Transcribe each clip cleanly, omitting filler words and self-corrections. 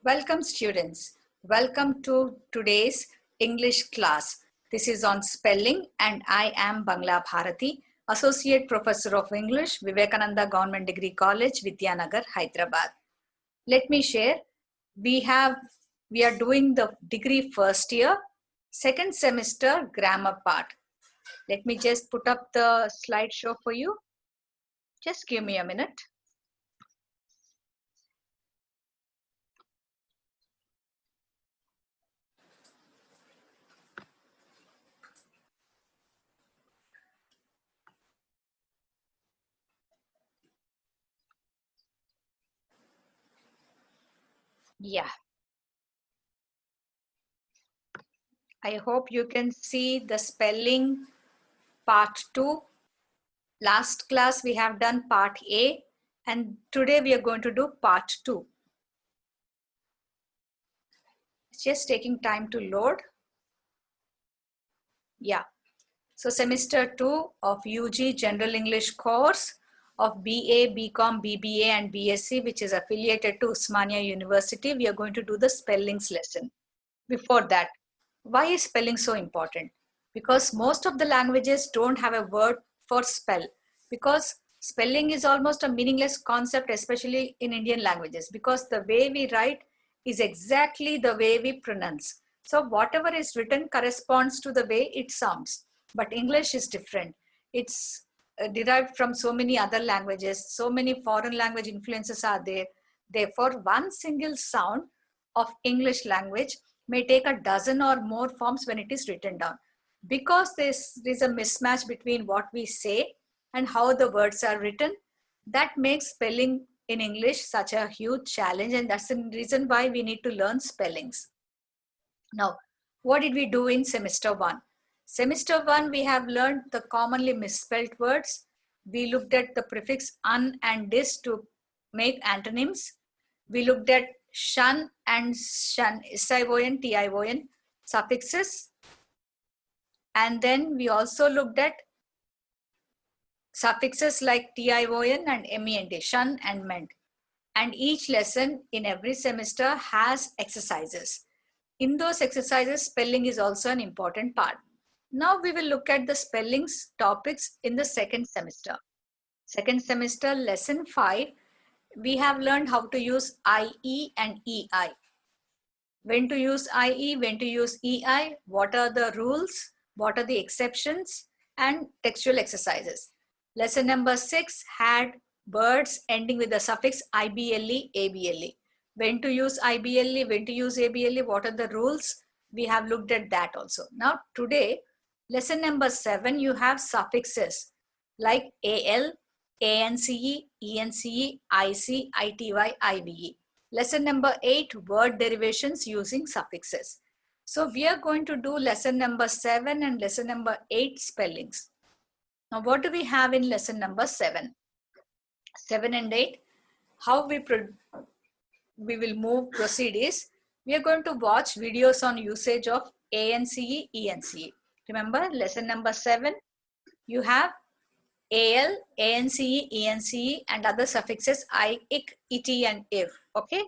Welcome students. Welcome to today's English class. This is on spelling and I am Bangla Bharathi, Associate Professor of English, Vivekananda Government Degree College, Vidyanagar, Hyderabad. Let me share. We are doing the degree first year, second semester grammar part. Let me just put up the slideshow for you. Just give me a minute. Yeah. I hope you can see the spelling part 2. Last class we have done part A and today we are going to do part 2. It's just taking time to load. Yeah. So semester 2 of UG General English course of BA, BCOM, BBA and BSc, which is affiliated to Osmania University. We are going to do the spellings lesson. Before that, why is spelling so important? Because most of the languages don't have a word for spell, because spelling is almost a meaningless concept, especially in Indian languages, because the way we write is exactly the way we pronounce. So whatever is written corresponds to the way it sounds. But English is different. It's derived from so many other languages, so many foreign language influences are there. Therefore, one single sound of English language may take a dozen or more forms when it is written down. Because there's a mismatch between what we say and how the words are written, that makes spelling in English such a huge challenge, and that's the reason why we need to learn spellings. Now, what did we do in semester 1? Semester 1, we have learned the commonly misspelled words. We looked at the prefix un and dis to make antonyms. We looked at shun and shun, SION, TION suffixes. And then we also looked at suffixes like TION and MENT, shun and ment. And each lesson in every semester has exercises. In those exercises, spelling is also an important part. Now we will look at the spellings topics in the second semester. Second semester, lesson 5, we have learned how to use IE and EI. When to use IE, when to use EI, what are the rules, what are the exceptions, and textual exercises. Lesson number 6 had words ending with the suffix IBLE, ABLE. When to use IBLE, when to use ABLE, what are the rules? We have looked at that also. Now today, lesson number 7, you have suffixes like AL, ANCE, ENCE, IC, ITY, IVE. Lesson number 8, word derivations using suffixes. So we are going to do lesson number 7 and lesson number 8 spellings. Now what do we have in lesson number 7? 7 and 8, how we will proceed is, we are going to watch videos on usage of ANCE, ENCE. Remember lesson number 7, you have AL, ANCE, ENCE and other suffixes I, IC, IT and IF. Okay.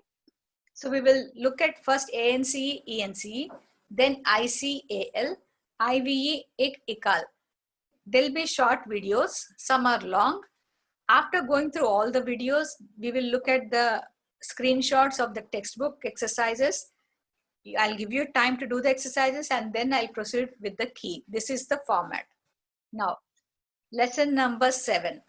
So we will look at first ANCE, ENCE, then ICAL, IVE, IC, ICAL. There'll be short videos, some are long. After going through all the videos, we will look at the screenshots of the textbook exercises. I'll give you time to do the exercises and then I'll proceed with the key. This is the format. Now, lesson number 7.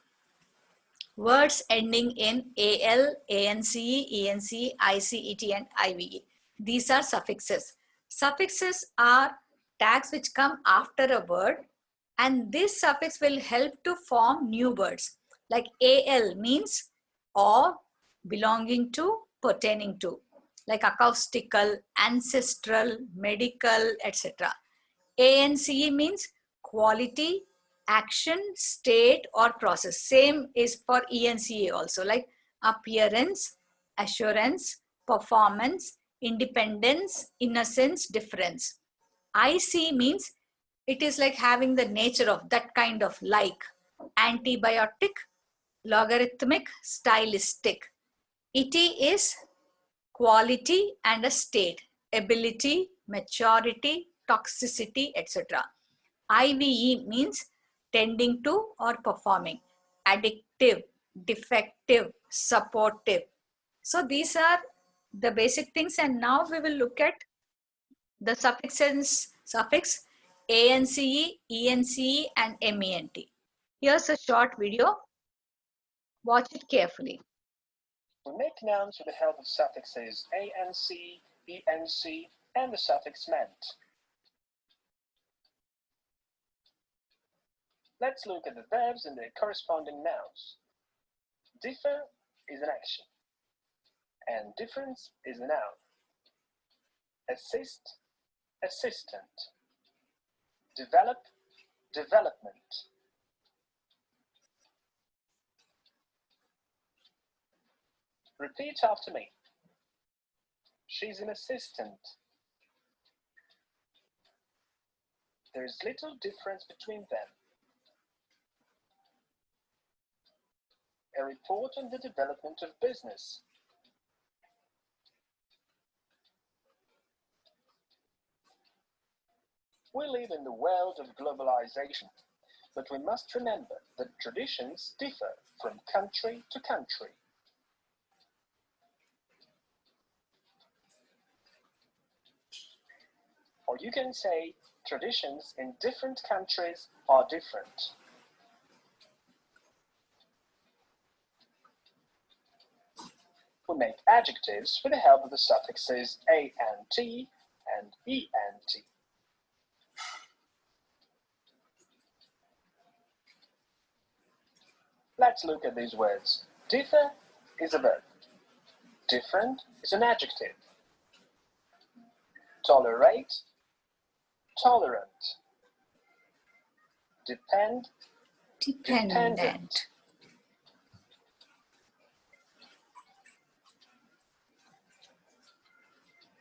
Words ending in AL, ANCE, ENCE, ICET and IVE. These are suffixes. Suffixes are tags which come after a word, and this suffix will help to form new words. Like AL means or, belonging to, pertaining to, like acoustical, ancestral, medical, etc. ANCE means quality, action, state or process. Same is for ENCA also, like appearance, assurance, performance, independence, innocence, difference. IC means it is like having the nature of, that kind of, like antibiotic, logarithmic, stylistic. IT is quality and a state, ability, maturity, toxicity, etc. IVE means tending to or performing, addictive, defective, supportive. So these are the basic things, and now we will look at the suffix ance, ence and ment. Here's a short video. Watch it carefully. We make nouns with the help of suffixes anc, enc, and the suffix ment. Let's look at the verbs and their corresponding nouns. Differ is an action, and difference is a noun. Assist, assistant. Develop, development. Repeat after me. She's an assistant. There is little difference between them. A report on the development of business. We live in the world of globalization, but we must remember that traditions differ from country to country. Or you can say traditions in different countries are different. We make adjectives with the help of the suffixes ant and ent. Let's look at these words. Differ is a verb. Different is an adjective. Tolerate, tolerant. Depend, dependent.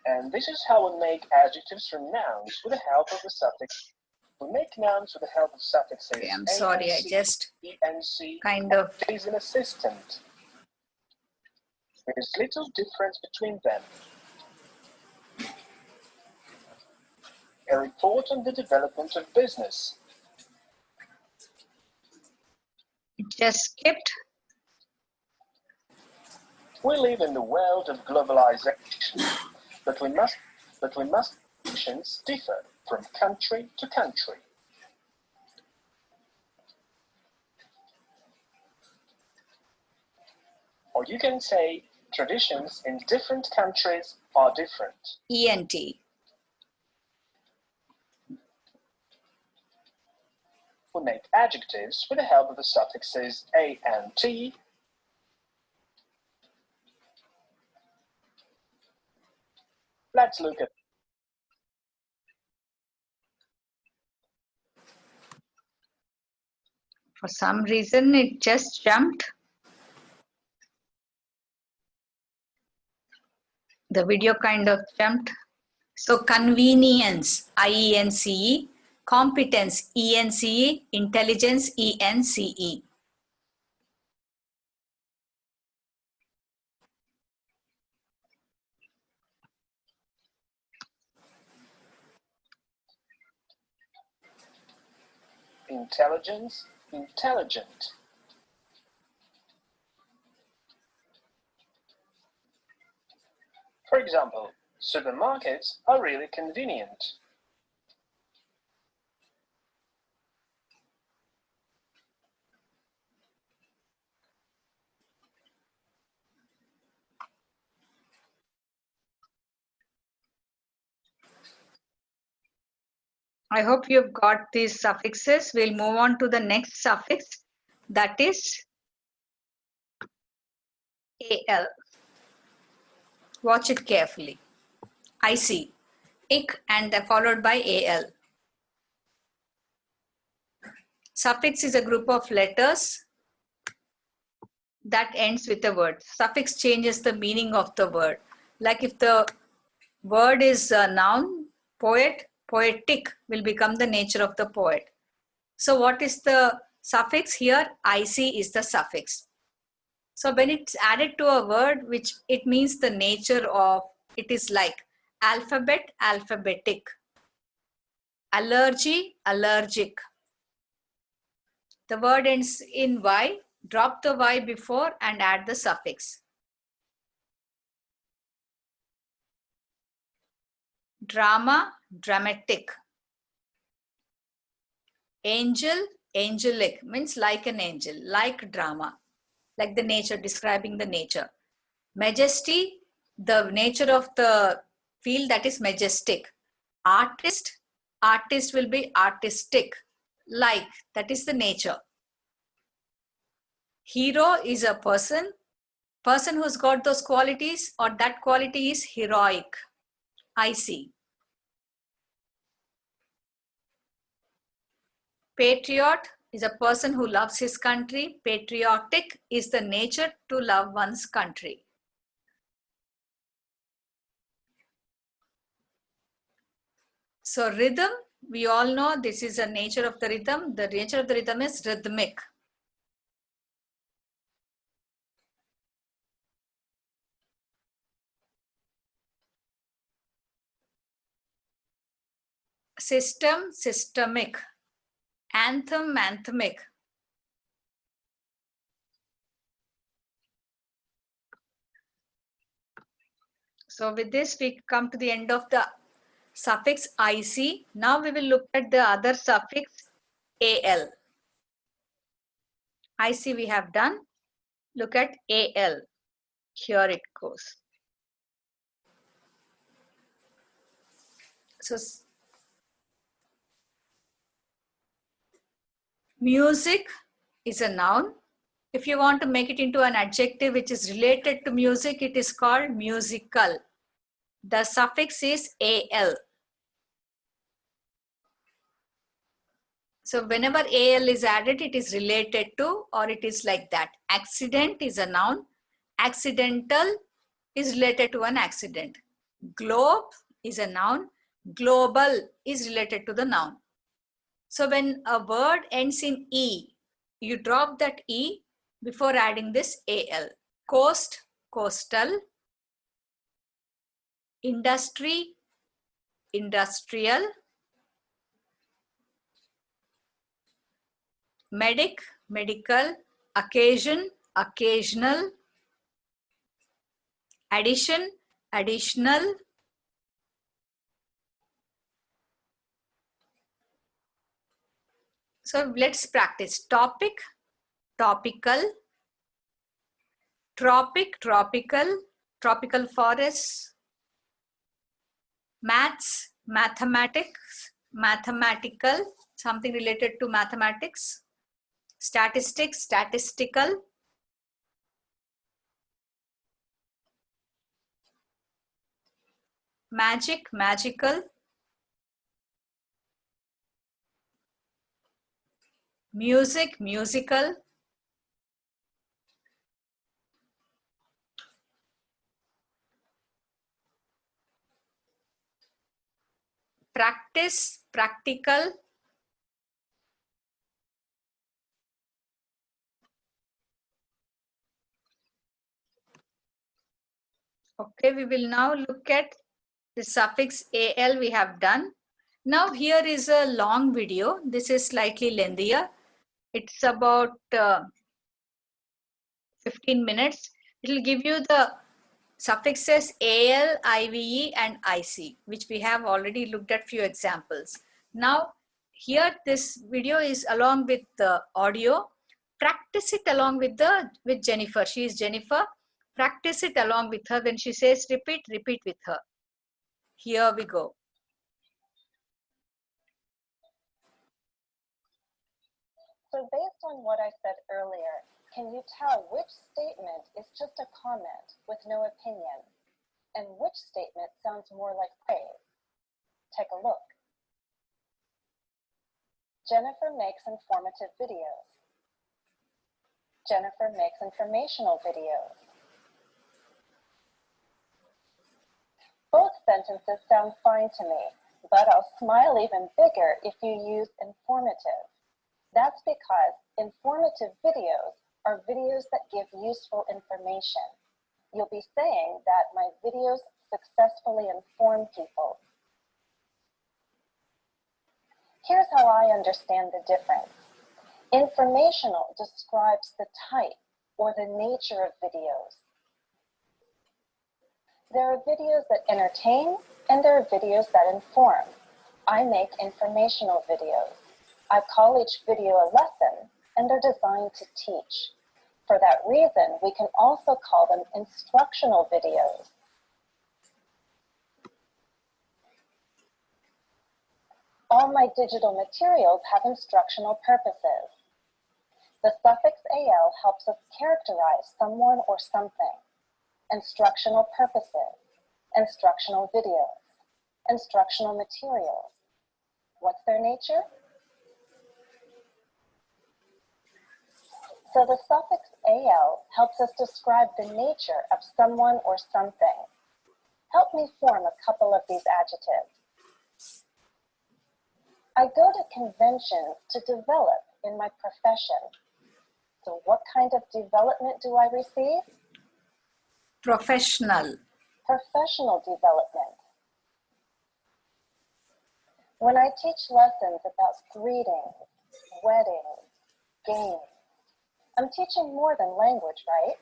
And this is how we make adjectives from nouns with the help of the suffix. We make nouns with the help of suffixes. Okay, I'm sorry, I just kind of... is an assistant. There is little difference between them. A report on the development of business. It just skipped. We live in the world of globalization, but we must traditions differ from country to country. Or you can say traditions in different countries are different. ENT. We make adjectives with the help of the suffixes ant. Let's look at For some reason, it just jumped. The video kind of jumped. So convenience, IENCE, competence, ENCE, intelligence, ENCE. intelligence, intelligent. For example, supermarkets are really convenient. I hope you've got these suffixes. We'll move on to the next suffix, that is AL. Watch it carefully. I see. Ik and followed by AL. Suffix is a group of letters that ends with a word. Suffix changes the meaning of the word. Like if the word is a noun, poet, poetic will become the nature of the poet. So what is the suffix here? IC is the suffix. So when it's added to a word, which it means the nature of, it is like alphabet, alphabetic, allergy, allergic. The word ends in Y, drop the Y before and add the suffix. Drama, dramatic. Angel, angelic, means like an angel, like drama, like the nature, describing the nature. Majesty, the nature of the field, that is majestic. Artist, artist will be artistic, like, that is the nature. Hero is a person who's got those qualities, or that quality is heroic. I see. Patriot is a person who loves his country. Patriotic is the nature to love one's country. So rhythm, we all know this is a nature of the rhythm. The nature of the rhythm is rhythmic. System, systemic. Anthem, anthemic. So with this, we come to the end of the suffix IC. Now we will look at the other suffix AL. IC we have done. Look at AL. Here it goes. So music is a noun. If you want to make it into an adjective which is related to music, it is called musical. The suffix is AL. So whenever AL is added, it is related to, or it is like that. Accident is a noun. Accidental is related to an accident. Globe is a noun. Global is related to the noun. So when a word ends in E, you drop that E before adding this AL. Coast, coastal. Industry, industrial. Medic, medical. Occasion, occasional. Addition, additional. So let's practice. Topic, topical. Tropic, tropical. Tropical forests. Maths, mathematics, mathematical, something related to mathematics. Statistics, statistical. Magic, magical. Music, musical. Practice, practical. Okay, we will now look at the suffix AL we have done. Now here is a long video. This is slightly lengthier. It's about 15 minutes. It will give you the suffixes AL, IVE and IC, which we have already looked at few examples. Now here this video is along with the audio. Practice it along with Jennifer. She is Jennifer. Practice it along with her. When she says repeat, repeat with her. Here we go. So based on what I said earlier, can you tell which statement is just a comment with no opinion and which statement sounds more like praise? Take a look. Jennifer makes informative videos. Jennifer makes informational videos. Both sentences sound fine to me, but I'll smile even bigger if you use informative. That's because informative videos are videos that give useful information. You'll be saying that my videos successfully inform people. Here's how I understand the difference. Informational describes the type or the nature of videos. There are videos that entertain and there are videos that inform. I make informational videos. I call each video a lesson and they're designed to teach. For that reason, we can also call them instructional videos. All my digital materials have instructional purposes. The suffix AL helps us characterize someone or something. Instructional purposes, instructional videos, instructional materials. What's their nature? So the suffix AL helps us describe the nature of someone or something. Help me form a couple of these adjectives. I go to conventions to develop in my profession. So what kind of development do I receive? Professional. Professional development. When I teach lessons about greetings, weddings, games, I'm teaching more than language, right?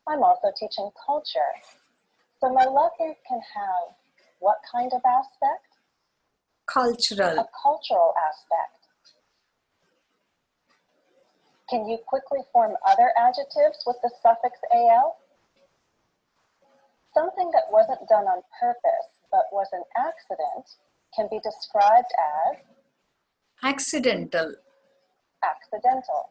I'm also teaching culture. So my lessons can have what kind of aspect? Cultural. A cultural aspect. Can you quickly form other adjectives with the suffix AL? Something that wasn't done on purpose but was an accident can be described as Accidental. accidental.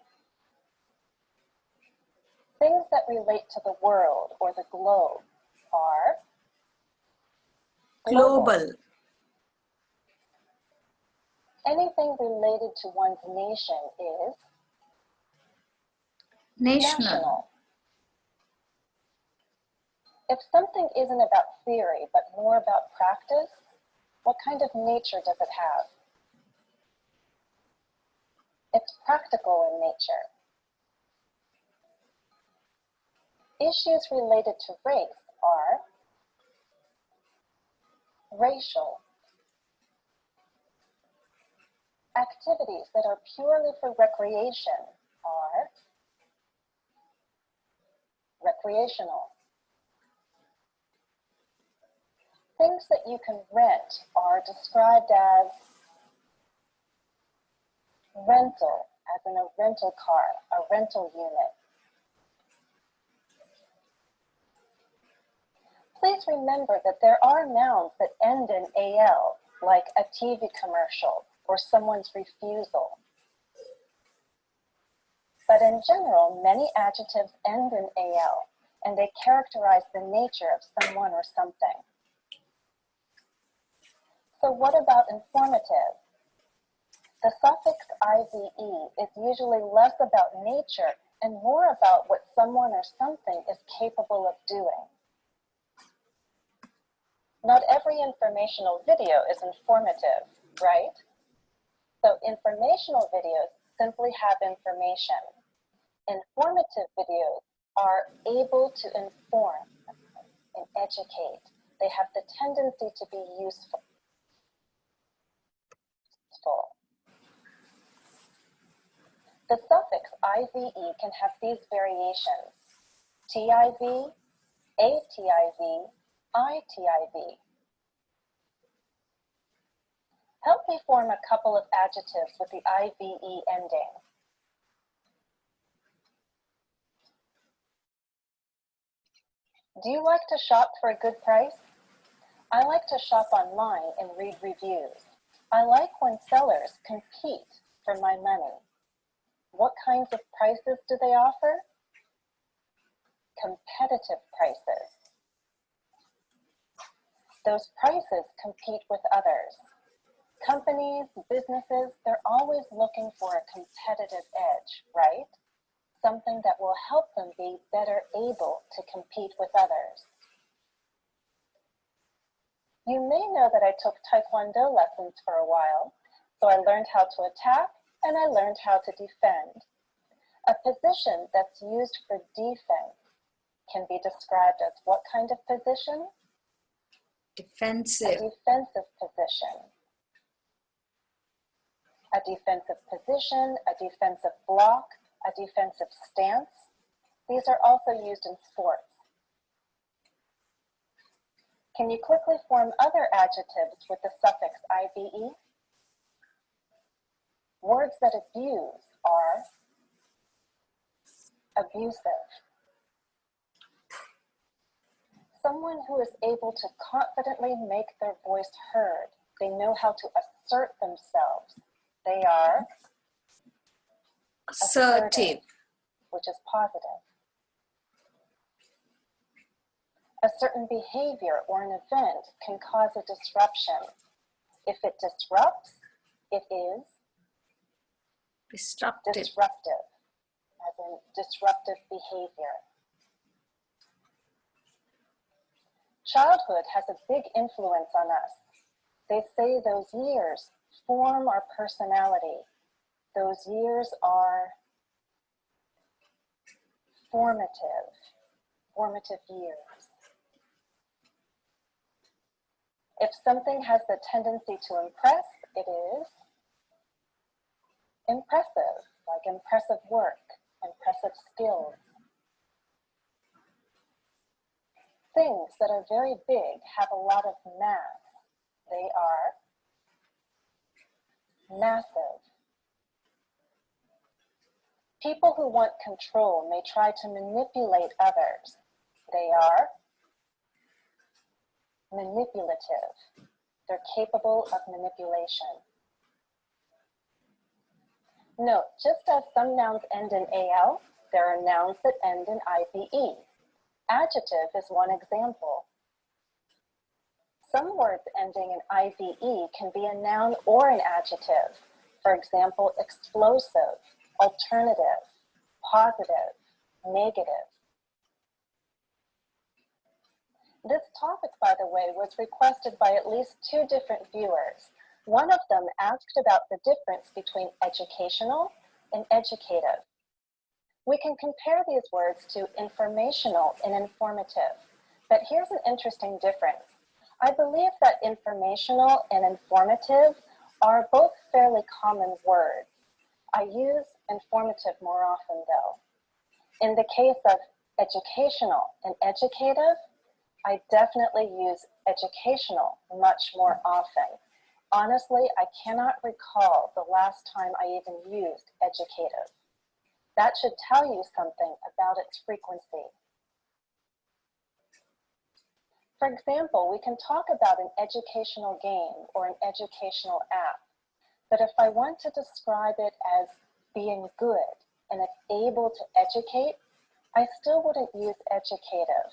Things that relate to the world or the globe are Global. Anything related to one's nation is National. If something isn't about theory but more about practice, what kind of nature does it have? It's practical in nature. Issues related to race are racial. Activities that are purely for recreation are recreational. Things that you can rent are described as rental, as in a rental car, a rental unit. Please remember that there are nouns that end in AL, like a TV commercial or someone's refusal. But in general, many adjectives end in AL, and they characterize the nature of someone or something. So what about informative? The suffix IVE is usually less about nature and more about what someone or something is capable of doing. Not every informational video is informative, right? So informational videos simply have information. Informative videos are able to inform and educate. They have the tendency to be useful. The suffix IVE can have these variations: TIV, ATIV, ITIV. Help me form a couple of adjectives with the IVE ending. Do you like to shop for a good price? I like to shop online and read reviews. I like when sellers compete for my money. What kinds of prices do they offer? Competitive prices. Those prices compete with others. Companies, businesses, they're always looking for a competitive edge, right? Something that will help them be better able to compete with others. You may know that I took Taekwondo lessons for a while, so I learned how to attack and I learned how to defend. A position that's used for defense can be described as what kind of position? Defensive. A defensive position. A defensive position, a defensive block, a defensive stance. These are also used in sports. Can you quickly form other adjectives with the suffix IVE? Words that abuse are abusive. Someone who is able to confidently make their voice heard. They know how to assert themselves. They are Assertive. which is positive. A certain behavior or an event can cause a disruption. If it disrupts, it is Disruptive. disruptive, as in disruptive behavior. Childhood has a big influence on us. They say those years form our personality. Those years are formative years. If something has the tendency to impress, it is impressive, like impressive work, impressive skills. Things that are very big have a lot of mass. They are massive. People who want control may try to manipulate others. They are manipulative. They're capable of manipulation. Note, just as some nouns end in AL, there are nouns that end in IVE. Adjective is one example. Some words ending in IVE can be a noun or an adjective. For example, explosive, alternative, positive, negative. This topic, by the way, was requested by at least 2 different viewers. One of them asked about the difference between educational and educative. We can compare these words to informational and informative, but here's an interesting difference. I believe that informational and informative are both fairly common words. I use informative more often though. In the case of educational and educative, I definitely use educational much more often. Honestly, I cannot recall the last time I even used educative. That should tell you something about its frequency. For example, we can talk about an educational game or an educational app, but if I want to describe it as being good and it's able to educate, I still wouldn't use educative.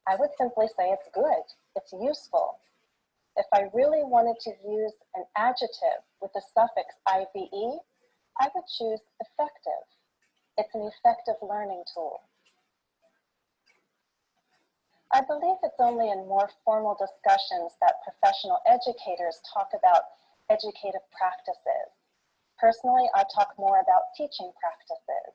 I would simply say it's good, it's useful. If I really wanted to use an adjective with the suffix IVE, I would choose effective. It's an effective learning tool. I believe it's only in more formal discussions that professional educators talk about educative practices. Personally, I talk more about teaching practices.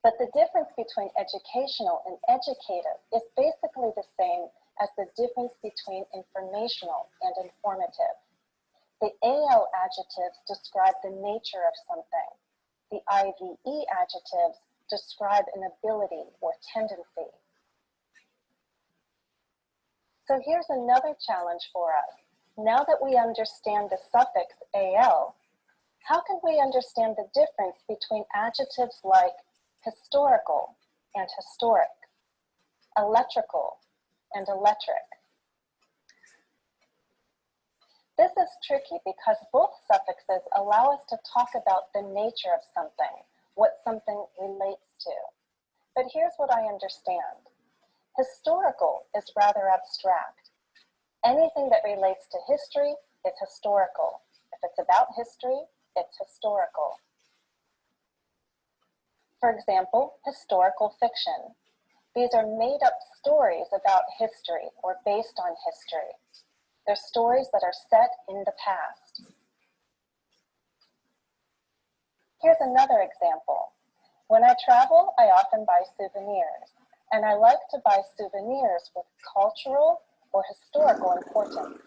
But the difference between educational and educative is basically the same as the difference between informational and informative. The AL adjectives describe the nature of something. The IVE adjectives describe an ability or tendency. So here's another challenge for us. Now that we understand the suffix AL, how can we understand the difference between adjectives like historical and historic, electrical and electric? This is tricky because both suffixes allow us to talk about the nature of something, what something relates to. But here's what I understand. Historical is rather abstract. Anything that relates to history is historical. If it's about history, it's historical. For example, historical fiction. These are made-up stories about history or based on history. They're stories that are set in the past. Here's another example. When I travel, I often buy souvenirs, and I like to buy souvenirs with cultural or historical importance.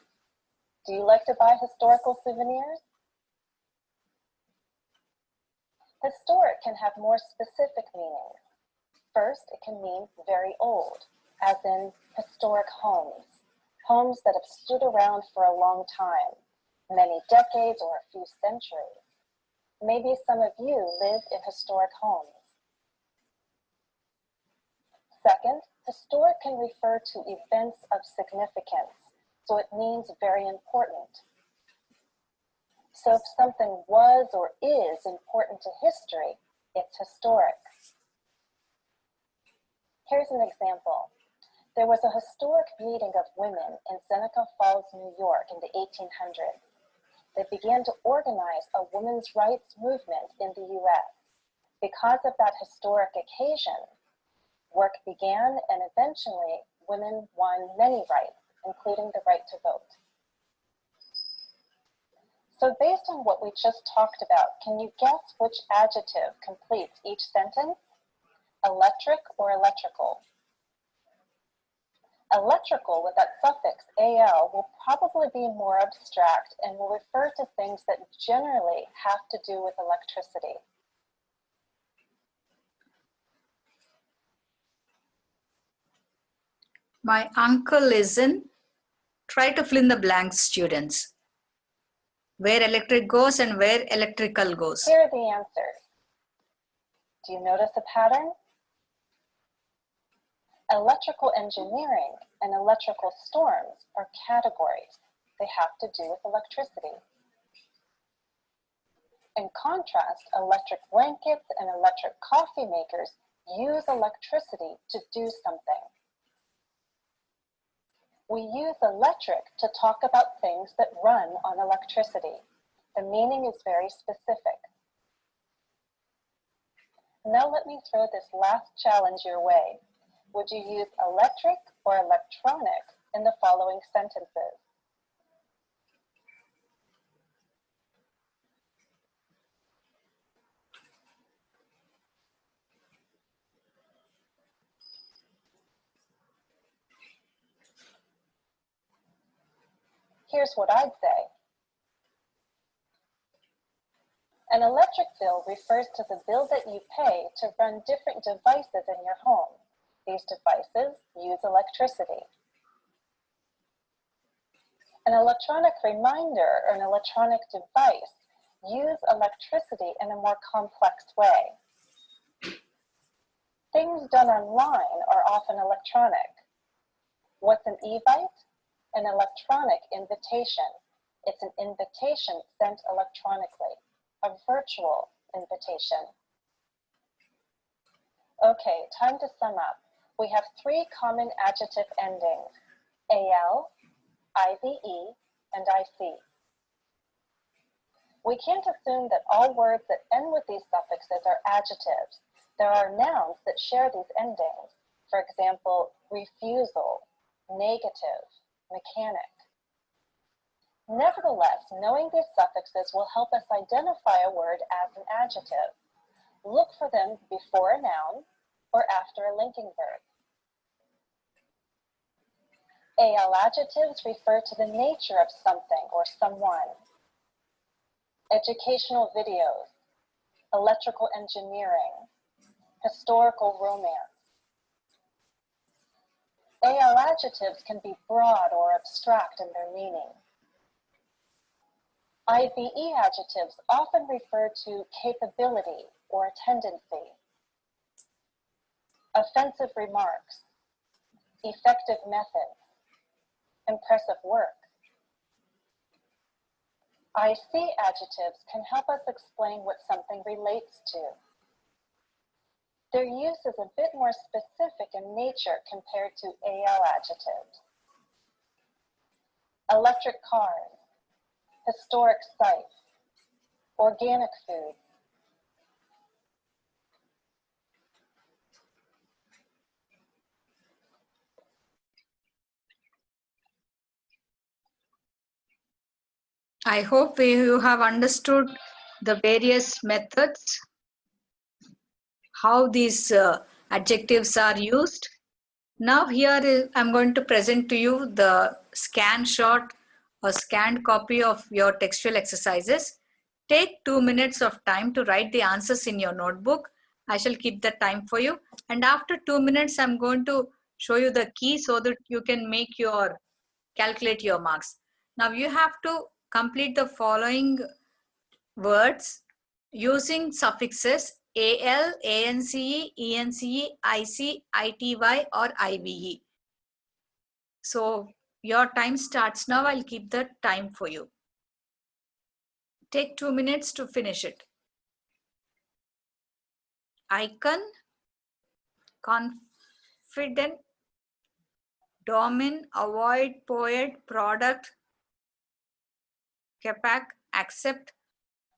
Do you like to buy historical souvenirs? Historic can have more specific meanings. First, it can mean very old, as in historic homes, homes that have stood around for a long time, many decades or a few centuries. Maybe some of you live in historic homes. Second, historic can refer to events of significance, so it means very important. So if something was or is important to history, it's historic. Here's an example. There was a historic meeting of women in Seneca Falls, New York in the 1800s. They began to organize a women's rights movement in the US. Because of that historic occasion, work began and eventually women won many rights, including the right to vote. So based on what we just talked about, can you guess which adjective completes each sentence? Electric or electrical? Electrical with that suffix al will probably be more abstract and will refer to things that generally have to do with electricity. My uncle is in. Try to fill in the blanks, students. Where electric goes and where electrical goes. Here are the answers. Do you notice a pattern? Electrical engineering and electrical storms are categories. They have to do with electricity. In contrast, electric blankets and electric coffee makers use electricity to do something. We use electric to talk about things that run on electricity. The meaning is very specific. Now let me throw this last challenge your way. Would you use electric or electronic in the following sentences? Here's what I'd say. An electric bill refers to the bill that you pay to run different devices in your home. These devices use electricity. An electronic reminder or an electronic device use electricity in a more complex way. Things done online are often electronic. What's an e-bite? An electronic invitation. It's an invitation sent electronically, a virtual invitation. Okay, time to sum up. We have three common adjective endings: al, IVE, and IC. We can't assume that all words that end with these suffixes are adjectives. There are nouns that share these endings. For example, refusal, negative, mechanic. Nevertheless, knowing these suffixes will help us identify a word as an adjective. Look for them before a noun or after a linking verb. AL adjectives refer to the nature of something or someone. Educational videos, electrical engineering, historical romance. AL adjectives can be broad or abstract in their meaning. IVE adjectives often refer to capability or a tendency. Offensive remarks, effective methods, impressive work. IC adjectives can help us explain what something relates to. Their use is a bit more specific in nature compared to AL adjectives. Electric cars, historic sites, organic food. I hope you have understood the various methods, how these adjectives are used. Now here I'm going to present to you the scan shot or scanned copy of your textual exercises. Take 2 minutes of time to write the answers in your notebook. I shall keep the time for you. And after 2 minutes, I'm going to show you the key so that you can calculate your marks. Now you have to complete the following words using suffixes al, ance, ence, ic, ity or ive. So your time starts now. I'll keep the time for you. Take 2 minutes to finish it. Icon, confident, domin, avoid, poet, product, capac, accept,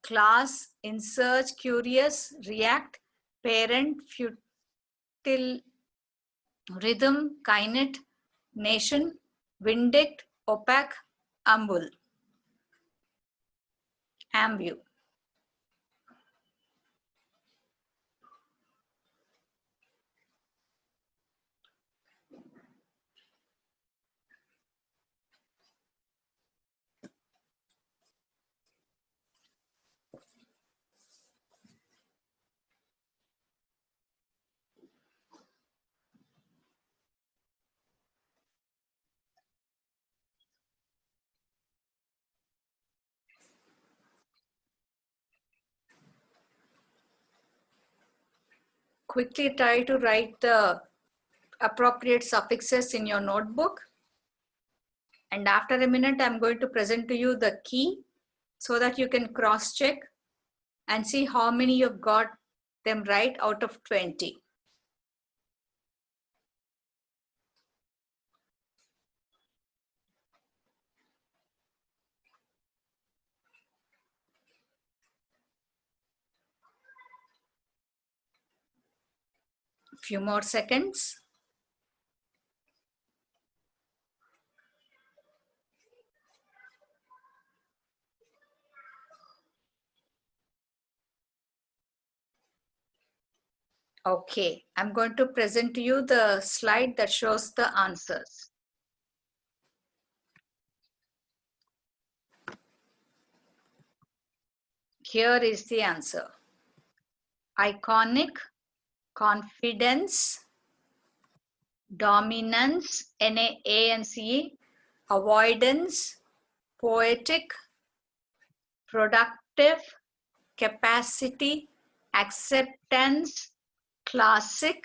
class, insert, curious, react, parent, futile, rhythm, kinet, nation, vindict, opaque, ambul, ambu. Quickly try to write the appropriate suffixes in your notebook. And after a minute, I'm going to present to you the key so that you can cross check and see how many you've got them right out of 20. Few more seconds. Okay, I'm going to present to you the slide that shows the answers. Here is the answer. Iconic, confidence, dominance, NAANCE, avoidance, poetic, productive, capacity, acceptance, classic,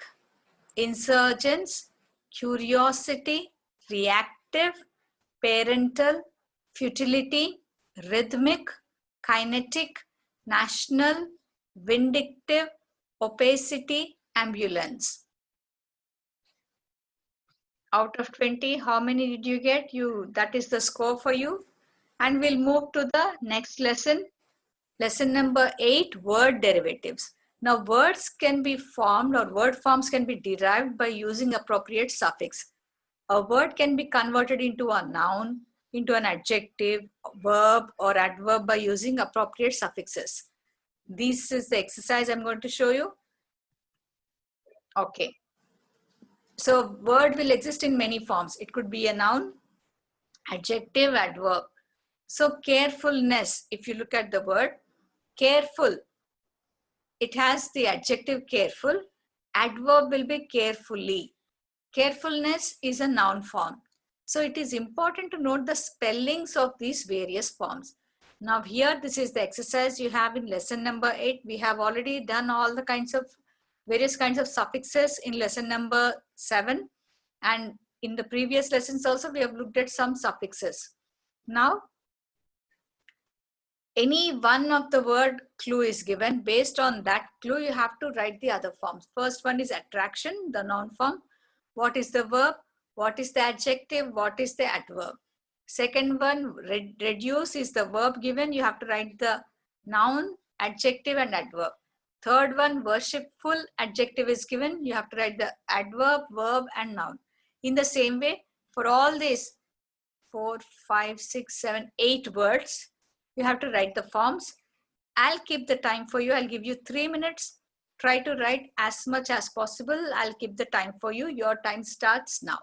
insurgence, curiosity, reactive, parental, futility, rhythmic, kinetic, national, vindictive, opacity, ambulance. Out of 20, how many did you get? That is the score for you. And we'll move to the next lesson. Lesson number 8, word derivatives. Now words can be formed or word forms can be derived by using appropriate suffix. A word can be converted into a noun, into an adjective, verb or adverb by using appropriate suffixes. This is the exercise I'm going to show you. Okay. So word will exist in many forms. It could be a noun, adjective, adverb. So carefulness, if you look at the word, careful, it has the adjective careful. Adverb will be carefully. Carefulness is a noun form. So it is important to note the spellings of these various forms. Now here, this is the exercise you have in lesson number 8. We have already done all the various kinds of suffixes in lesson number 7. And in the previous lessons also, we have looked at some suffixes. Now, any one of the word clue is given. Based on that clue, you have to write the other forms. First one is attraction, the noun form. What is the verb? What is the adjective? What is the adverb? Second one, reduce is the verb given. You have to write the noun, adjective and adverb. Third one, worshipful, adjective is given. You have to write the adverb, verb and noun. In the same way, for all these 4, 5, 6, 7, 8 words, you have to write the forms. I'll keep the time for you. I'll give you 3 minutes. Try to write as much as possible. I'll keep the time for you. Your time starts now.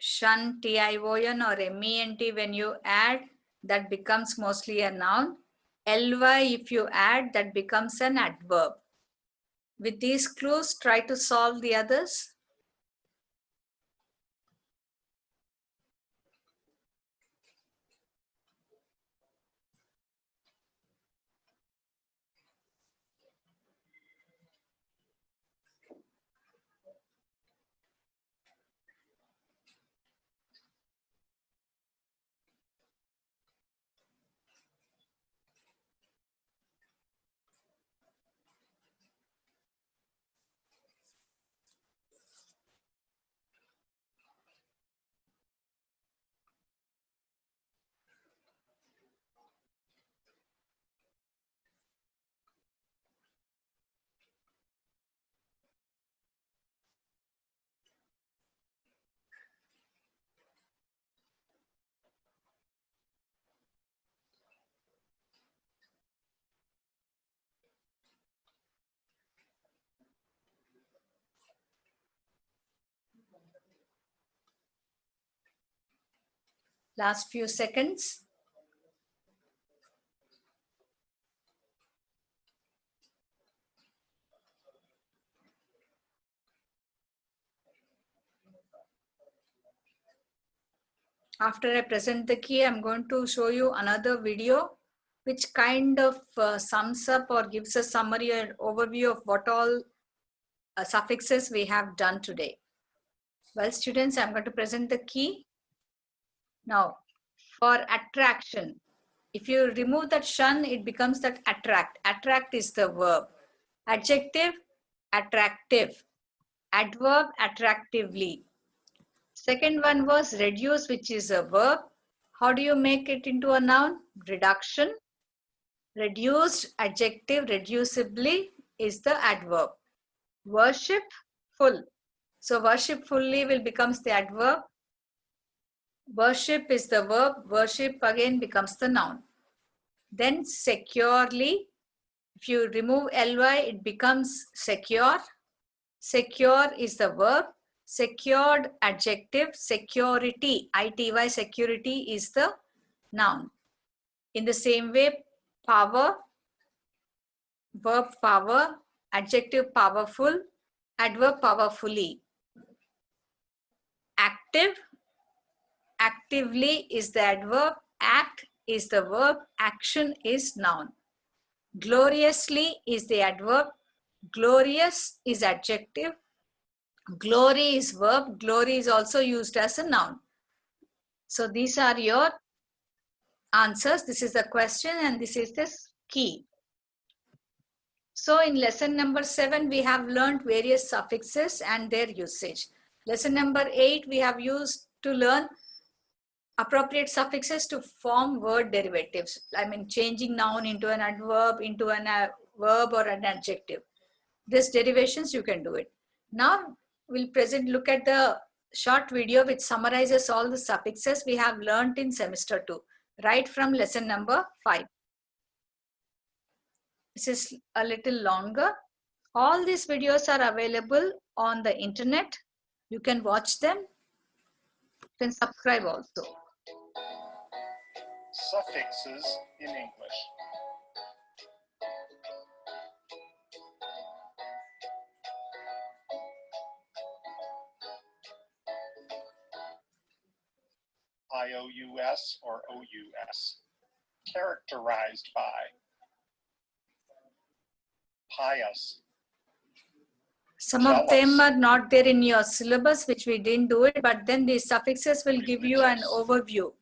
Shun, T-I-O-N or M-E-N-T, when you add, that becomes mostly a noun. Ly, if you add, that becomes an adverb. With these clues, try to solve the others. Last few seconds. After I present the key, I'm going to show you another video which kind of sums up or gives a summary or overview of what all suffixes we have done today. Well, students, I'm going to present the key. Now, for attraction, if you remove that shun, it becomes that attract. Attract is the verb. Adjective, attractive. Adverb, attractively. Second one was reduce, which is a verb. How do you make it into a noun? Reduction. Reduced, adjective, reducibly is the adverb. Worship, full. So worshipfully will becomes the adverb. Worship is the verb. Worship again becomes the noun. Then securely. If you remove ly, it becomes secure. Secure is the verb. Secured, adjective. Security, ity, security is the noun. In the same way, power, verb power, adjective powerful, adverb powerfully. Active, actively is the adverb. Act is the verb. Action is noun. Gloriously is the adverb. Glorious is adjective. Glory is verb. Glory is also used as a noun. So these are your answers. This is the question and this is the key. So in lesson number 7, we have learned various suffixes and their usage. Lesson number 8, we have used to learn appropriate suffixes to form word derivatives. I mean, changing noun into an adverb, into a verb or an adjective. These derivations, you can do it. Now, we'll look at the short video which summarizes all the suffixes we have learned in semester 2, right from lesson number 5. This is a little longer. All these videos are available on the internet. You can watch them. You can subscribe also. Suffixes in English. IOUS or OUS. Characterized by. Pious. Some of them are not there in your syllabus, which we didn't do it, but then these suffixes will give you an overview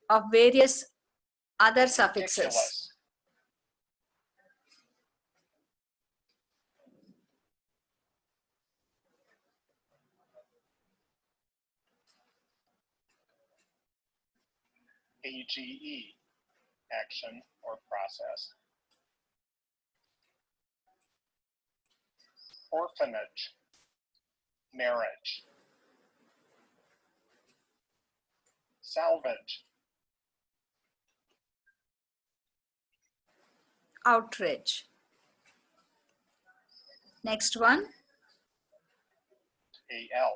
of various other suffixes. Ridiculous. AGE, action or process. Orphanage, marriage. Salvage, Outrage. Next one. AL,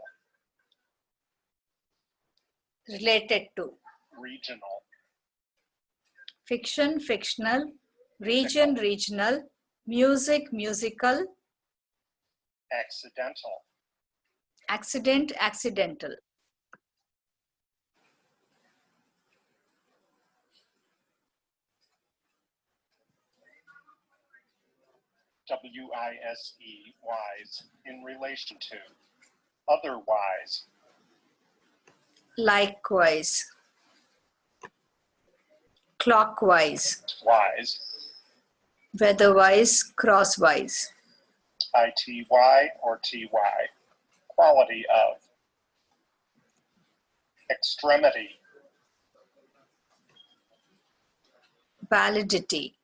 Related to. regional. Fiction, fictional. Region, regional. Music, musical. Accidental, Accident, accidental. WISE, wise, in relation to. Otherwise, Likewise. Clockwise. wise. Weatherwise, crosswise. ITY or TY, quality of. Extremity, Validity.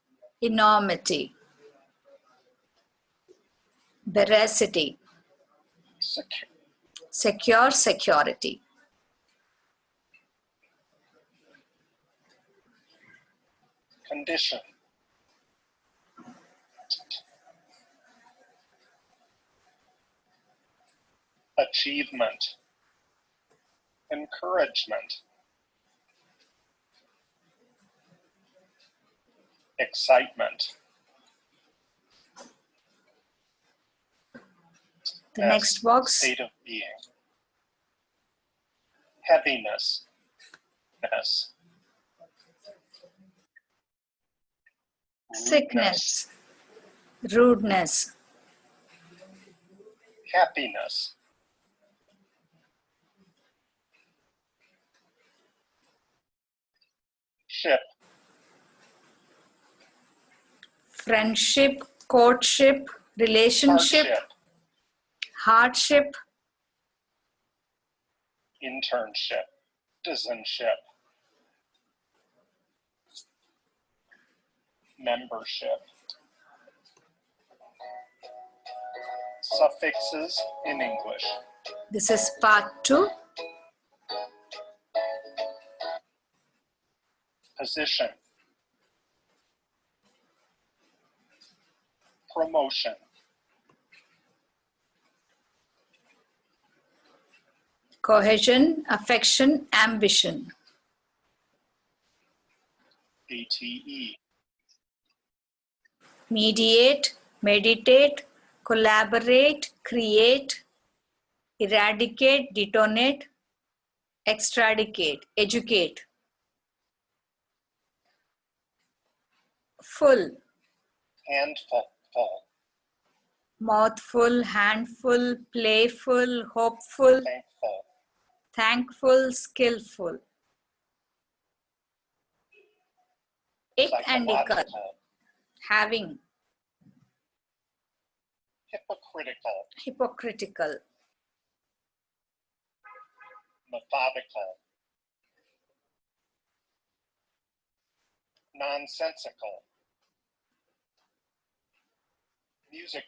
Enormity. Veracity. Secure, security. condition. Achievement, encouragement. Excitement. The next box. State of being. Heaviness. Sickness. Rudeness. Happiness. Ship. Friendship, courtship, relationship, hardship, internship, citizenship, membership. Suffixes in English. This is part 2. Position. Promotion. Cohesion, affection, ambition. ATE. Mediate, meditate, collaborate, create, eradicate, detonate, extradicate, educate. Full. Handful. Full. Mouthful, handful, playful, hopeful, Thankful. thankful, skillful. Ik and ikkal. Psychological. Having. Hypocritical. Hypocritical. Methodical. Nonsensical. Music.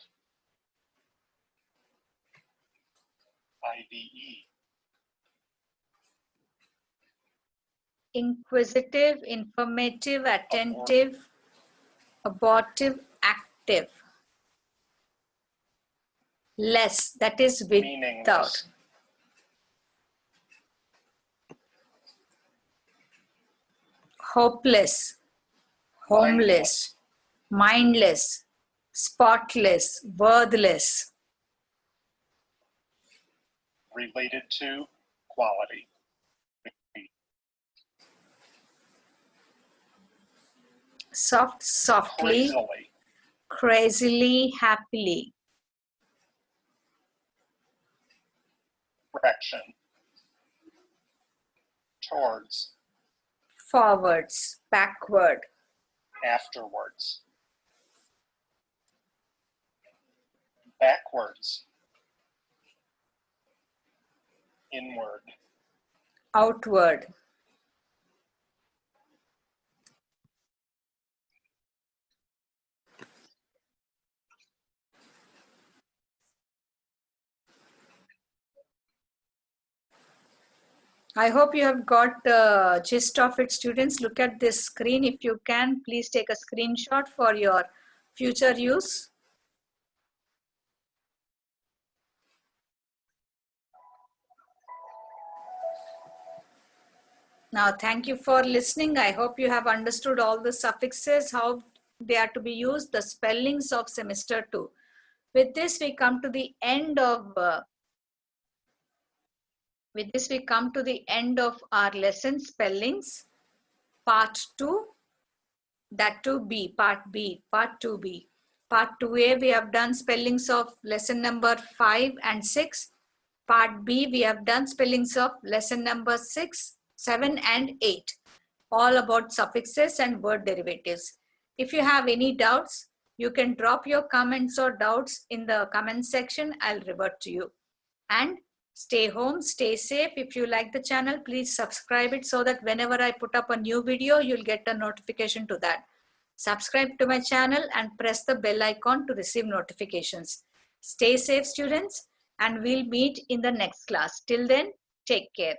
IDE. Inquisitive, informative, attentive, abortive, active. Less, that is without. Meaningless. Hopeless, homeless, mindless, spotless, worthless. Related to quality. Soft, softly. Crazily. Crazily, happily. Direction. Towards. Forwards, backward. Afterwards. Backwards. Inward. Outward. I hope you have got the gist of it, students. Look at this screen. If you can, please take a screenshot for your future use. Now, thank you for listening. I hope you have understood all the suffixes, how they are to be used, the spellings of semester 2. With this, we come to the end of our lesson spellings, part 2. That too B, part B, part 2B. Part 2A, we have done spellings of lesson number 5 and 6. Part B, we have done spellings of lesson number 6, 7 and 8. All about suffixes and word derivatives. If you have any doubts, you can drop your comments or doubts in the comment section. I'll revert to you. And stay home, stay safe. If you like the channel, please subscribe it so that whenever I put up a new video, you'll get a notification to that. Subscribe to my channel and press the bell icon to receive notifications. Stay safe, students, and we'll meet in the next class. Till then, take care.